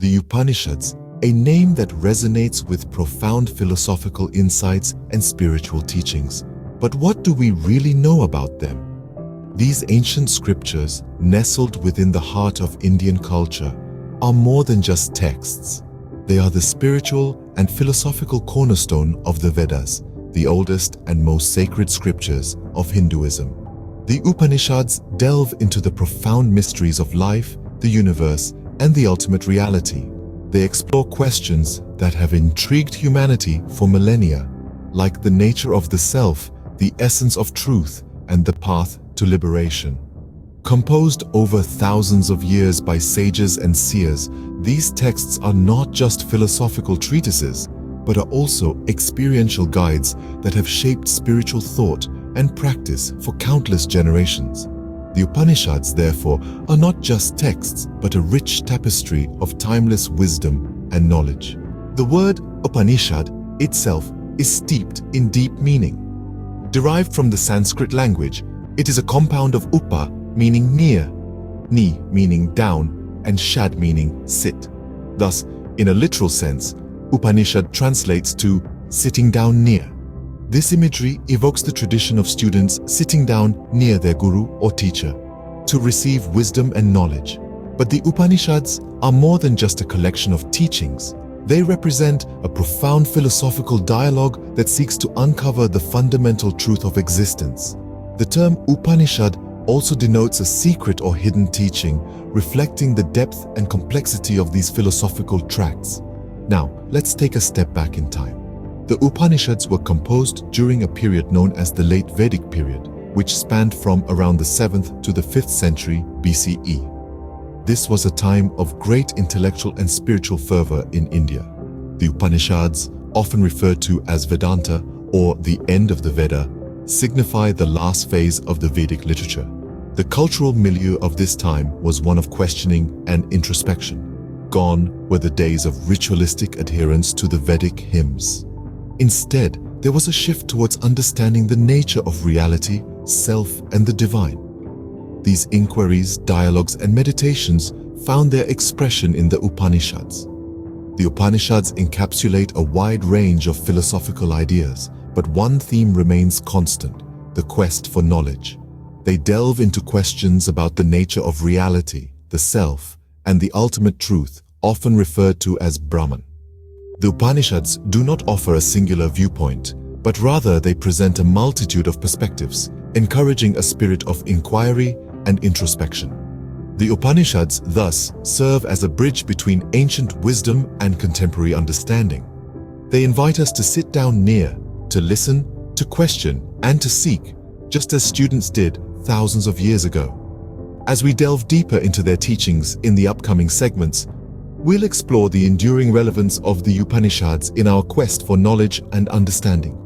The Upanishads, a name that resonates with profound philosophical insights and spiritual teachings. But what do we really know about them? These ancient scriptures, nestled within the heart of Indian culture, are more than just texts. They are the spiritual and philosophical cornerstone of the Vedas, the oldest and most sacred scriptures of Hinduism. The Upanishads delve into the profound mysteries of life, the universe, and the ultimate reality. They explore questions that have intrigued humanity for millennia, like the nature of the self, the essence of truth, and the path to liberation. Composed over thousands of years by sages and seers, these texts are not just philosophical treatises, but are also experiential guides that have shaped spiritual thought and practice for countless generations. The Upanishads, therefore, are not just texts, but a rich tapestry of timeless wisdom and knowledge. The word Upanishad itself is steeped in deep meaning. Derived from the Sanskrit language, it is a compound of upa, meaning near, ni, meaning down, and shad, meaning sit. Thus, in a literal sense, Upanishad translates to sitting down near. This imagery evokes the tradition of students sitting down near their guru or teacher to receive wisdom and knowledge. But the Upanishads are more than just a collection of teachings. They represent a profound philosophical dialogue that seeks to uncover the fundamental truth of existence. The term Upanishad also denotes a secret or hidden teaching, reflecting the depth and complexity of these philosophical tracts. Now, let's take a step back in time. The Upanishads were composed during a period known as the Late Vedic period, which spanned from around the 7th to the 5th century BCE. This was a time of great intellectual and spiritual fervor in India. The Upanishads, often referred to as Vedanta or the end of the Veda, signify the last phase of the Vedic literature. The cultural milieu of this time was one of questioning and introspection. Gone were the days of ritualistic adherence to the Vedic hymns. Instead, there was a shift towards understanding the nature of reality, self, and the divine. These inquiries, dialogues, and meditations found their expression in the Upanishads. The Upanishads encapsulate a wide range of philosophical ideas, but one theme remains constant: the quest for knowledge. They delve into questions about the nature of reality, the self, and the ultimate truth, often referred to as Brahman. The Upanishads do not offer a singular viewpoint, but rather they present a multitude of perspectives, encouraging a spirit of inquiry and introspection. The Upanishads thus serve as a bridge between ancient wisdom and contemporary understanding. They invite us to sit down near, to listen, to question, and to seek, just as students did thousands of years ago. As we delve deeper into their teachings in the upcoming segments, we'll explore the enduring relevance of the Upanishads in our quest for knowledge and understanding.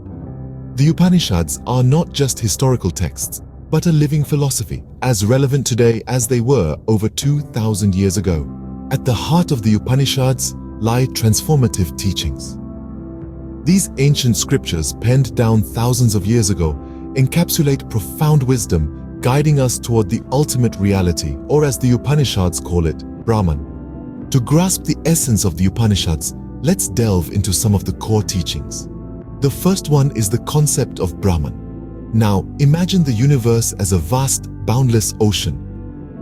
The Upanishads are not just historical texts, but a living philosophy, as relevant today as they were over 2,000 years ago. At the heart of the Upanishads lie transformative teachings. These ancient scriptures, penned down thousands of years ago, encapsulate profound wisdom, guiding us toward the ultimate reality, or as the Upanishads call it, Brahman. To grasp the essence of the Upanishads, let's delve into some of the core teachings. The first one is the concept of Brahman. Now, imagine the universe as a vast, boundless ocean.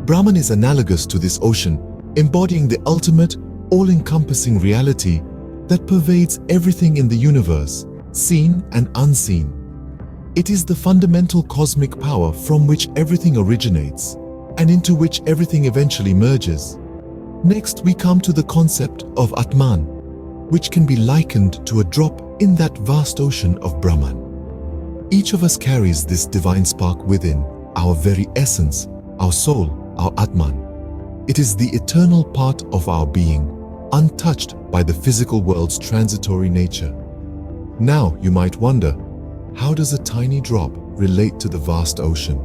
Brahman is analogous to this ocean, embodying the ultimate, all-encompassing reality that pervades everything in the universe, seen and unseen. It is the fundamental cosmic power from which everything originates, and into which everything eventually merges. Next, we come to the concept of Atman, which can be likened to a drop in that vast ocean of Brahman. Each of us carries this divine spark within, our very essence, our soul, our Atman. It is the eternal part of our being, untouched by the physical world's transitory nature. Now, you might wonder, how does a tiny drop relate to the vast ocean?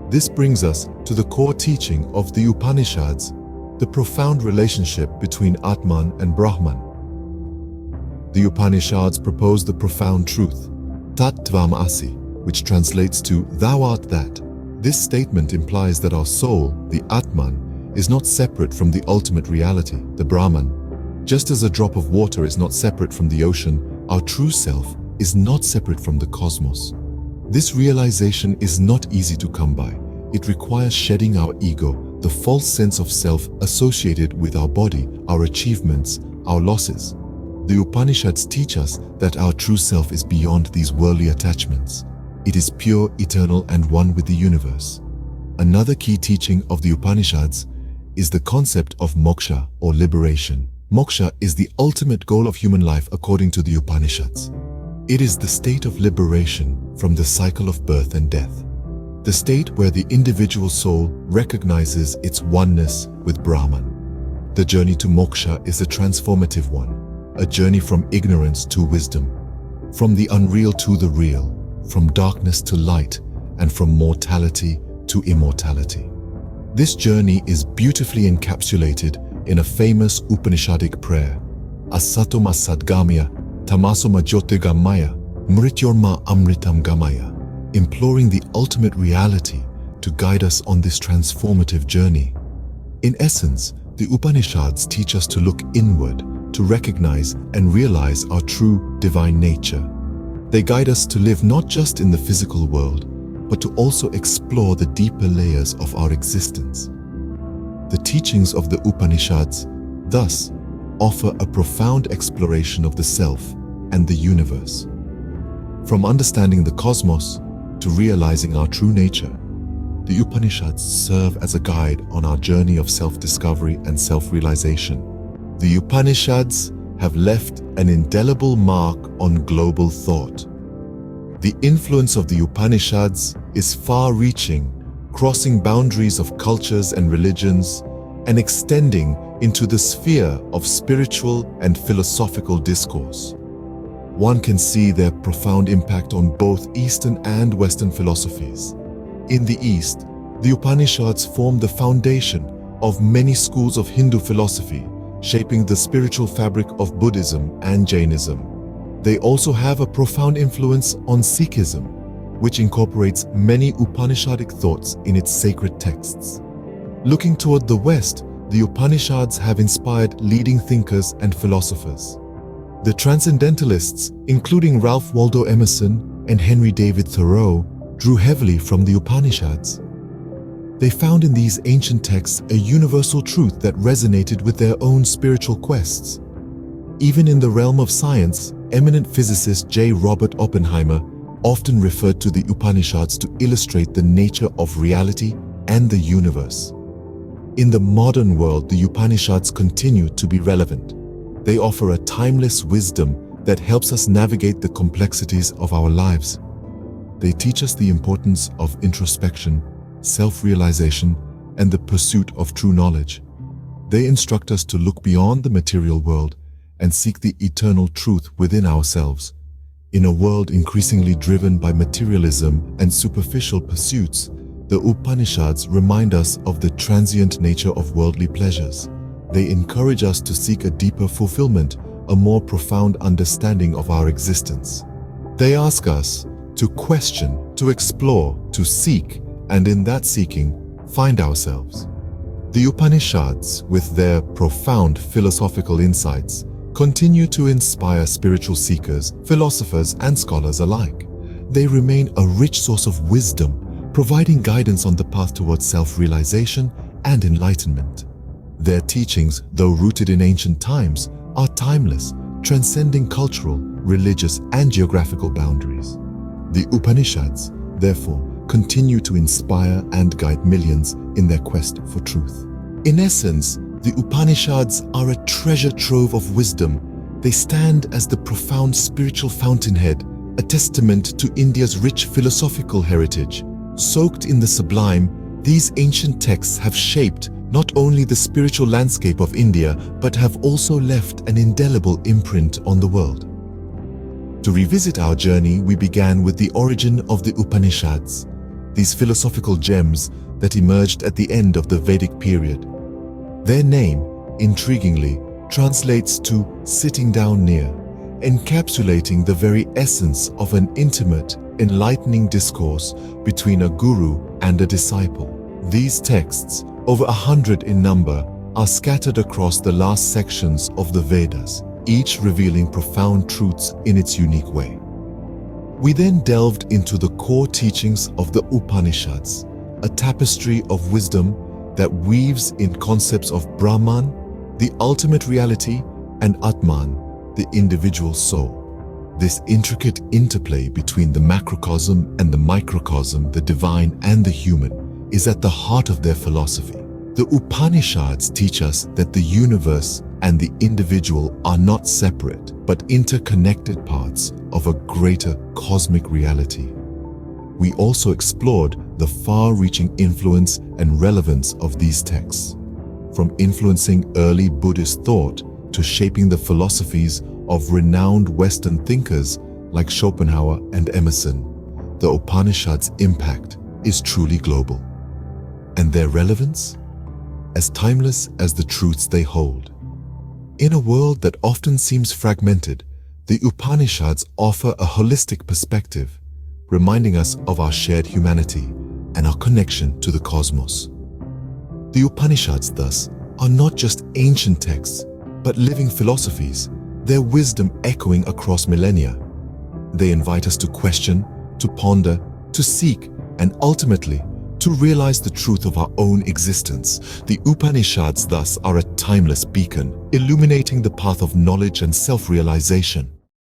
This brings us to the core teaching of the Upanishads, the profound relationship between Atman and Brahman. The Upanishads propose the profound truth, Tat Tvam Asi, which translates to "Thou art that." This statement implies that our soul, the Atman, is not separate from the ultimate reality, the Brahman. Just as a drop of water is not separate from the ocean, our true self is not separate from the cosmos. This realization is not easy to come by. It requires shedding our ego, the false sense of self associated with our body, our achievements, our losses. The Upanishads teach us that our true self is beyond these worldly attachments. It is pure, eternal, and one with the universe. Another key teaching of the Upanishads is the concept of moksha, or liberation. Moksha is the ultimate goal of human life according to the Upanishads. It is the state of liberation from the cycle of birth and death. The state where the individual soul recognizes its oneness with Brahman. The journey to moksha is a transformative one, a journey from ignorance to wisdom, from the unreal to the real, from darkness to light, and from mortality to immortality. This journey is beautifully encapsulated in a famous Upanishadic prayer, Asatoma Sadgamya, Tamasoma Jyotirgamaya, Mrityorma Amritam Gamaya, imploring the ultimate reality to guide us on this transformative journey. In essence, the Upanishads teach us to look inward, to recognize and realize our true divine nature. They guide us to live not just in the physical world, but to also explore the deeper layers of our existence. The teachings of the Upanishads, thus, offer a profound exploration of the self and the universe. From understanding the cosmos to realizing our true nature, the Upanishads serve as a guide on our journey of self-discovery and self-realization. The Upanishads have left an indelible mark on global thought. The influence of the Upanishads is far-reaching, crossing boundaries of cultures and religions, and extending into the sphere of spiritual and philosophical discourse. One can see their profound impact on both Eastern and Western philosophies. In the East, the Upanishads form the foundation of many schools of Hindu philosophy, shaping the spiritual fabric of Buddhism and Jainism. They also have a profound influence on Sikhism, which incorporates many Upanishadic thoughts in its sacred texts. Looking toward the West, the Upanishads have inspired leading thinkers and philosophers. The Transcendentalists, including Ralph Waldo Emerson and Henry David Thoreau, drew heavily from the Upanishads. They found in these ancient texts a universal truth that resonated with their own spiritual quests. Even in the realm of science, eminent physicist J. Robert Oppenheimer often referred to the Upanishads to illustrate the nature of reality and the universe. In the modern world, the Upanishads continue to be relevant. They offer a timeless wisdom that helps us navigate the complexities of our lives. They teach us the importance of introspection, self-realization, and the pursuit of true knowledge. They instruct us to look beyond the material world and seek the eternal truth within ourselves. In a world increasingly driven by materialism and superficial pursuits, the Upanishads remind us of the transient nature of worldly pleasures. They encourage us to seek a deeper fulfillment, a more profound understanding of our existence. They ask us to question, to explore, to seek, and in that seeking, find ourselves. The Upanishads, with their profound philosophical insights, continue to inspire spiritual seekers, philosophers, and scholars alike. They remain a rich source of wisdom, providing guidance on the path towards self-realization and enlightenment. Their teachings, though rooted in ancient times, are timeless, transcending cultural, religious, and geographical boundaries. The Upanishads, therefore, continue to inspire and guide millions in their quest for truth. In essence, the Upanishads are a treasure trove of wisdom. They stand as the profound spiritual fountainhead, a testament to India's rich philosophical heritage. Soaked in the sublime, these ancient texts have shaped not only the spiritual landscape of India, but have also left an indelible imprint on the world. To revisit our journey, we began with the origin of the Upanishads, these philosophical gems that emerged at the end of the Vedic period. Their name, intriguingly, translates to sitting down near, encapsulating the very essence of an intimate, enlightening discourse between a guru and a disciple. These texts, over 100 in number, are scattered across the last sections of the Vedas, each revealing profound truths in its unique way. We then delved into the core teachings of the Upanishads, a tapestry of wisdom that weaves in concepts of Brahman, the ultimate reality, and Atman, the individual soul. This intricate interplay between the macrocosm and the microcosm, the divine and the human, is at the heart of their philosophy. The Upanishads teach us that the universe and the individual are not separate, but interconnected parts of a greater cosmic reality. We also explored the far-reaching influence and relevance of these texts, from influencing early Buddhist thought to shaping the philosophies of renowned Western thinkers like Schopenhauer and Emerson. The Upanishads' impact is truly global, and their relevance as timeless as the truths they hold. In a world that often seems fragmented, the Upanishads offer a holistic perspective, reminding us of our shared humanity and our connection to the cosmos. The Upanishads, thus, are not just ancient texts, but living philosophies, their wisdom echoing across millennia. They invite us to question, to ponder, to seek, and ultimately, to realize the truth of our own existence. The Upanishads, thus, are a timeless beacon, illuminating the path of knowledge and self-realization.